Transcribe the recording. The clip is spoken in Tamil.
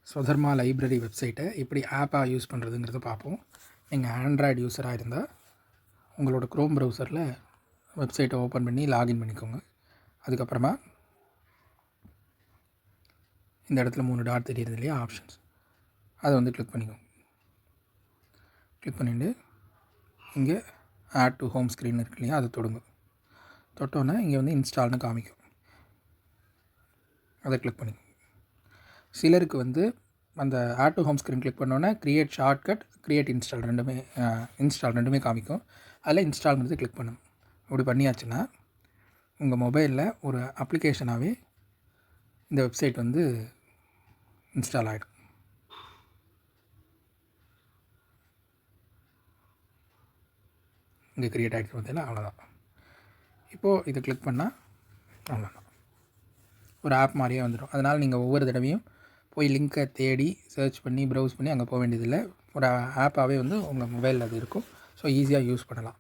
ஸ்வதர்மா லைப்ரரி வெப்சைட்டை எப்படி ஆப்பாக யூஸ் பண்ணுறதுங்கிறத பார்ப்போம். நீங்கள் ஆண்ட்ராய்டு யூஸராக இருந்தால் உங்களோட க்ரோம் ப்ரௌசரில் வெப்சைட்டை ஓப்பன் பண்ணி லாகின் பண்ணிக்கோங்க. அதுக்கப்புறமா இந்த இடத்துல 3 டாட் தெரியுது இல்லையா, ஆப்ஷன்ஸ், அதை வந்து கிளிக் பண்ணிக்கோங்க. கிளிக் பண்ணிவிட்டு இங்கே ஆட் டு ஹோம் ஸ்க்ரீன் இருக்கு இல்லையா, அதை தொடுங்க. தொட்டோன்னே இங்கே வந்து இன்ஸ்டால்னு காமிக்கும், அதை கிளிக் பண்ணிக்கோங்க. சிலருக்கு வந்து அந்த add to home screen click பண்ணோன்னே க்ரியேட் ஷார்ட்கட், க்ரியேட் இன்ஸ்டால் ரெண்டுமே காமிக்கும். அதில் இன்ஸ்டால்ங்கிறது கிளிக் பண்ணணும். அப்படி பண்ணியாச்சுன்னா உங்கள் மொபைலில் ஒரு அப்ளிகேஷனாகவே இந்த வெப்சைட் வந்து இன்ஸ்டால் ஆகிடும். இங்கே க்ரியேட் ஆகிடுச்சு பார்த்தீங்கன்னா, அவ்வளோதான். இப்போது இதை கிளிக் பண்ணால் அவ்வளோதான், ஒரு ஆப் மாதிரியே வந்துடும். அதனால் நீங்கள் ஒவ்வொரு தடவையும் போய் லிங்க்கை தேடி சர்ச் பண்ணி ப்ரௌஸ் பண்ணி அங்கே போக வேண்டியதில்லை. ஒரு ஆப்பாகவே வந்து உங்கள் மொபைலில் அது இருக்கும். ஸோ ஈஸியாக யூஸ் பண்ணலாம்.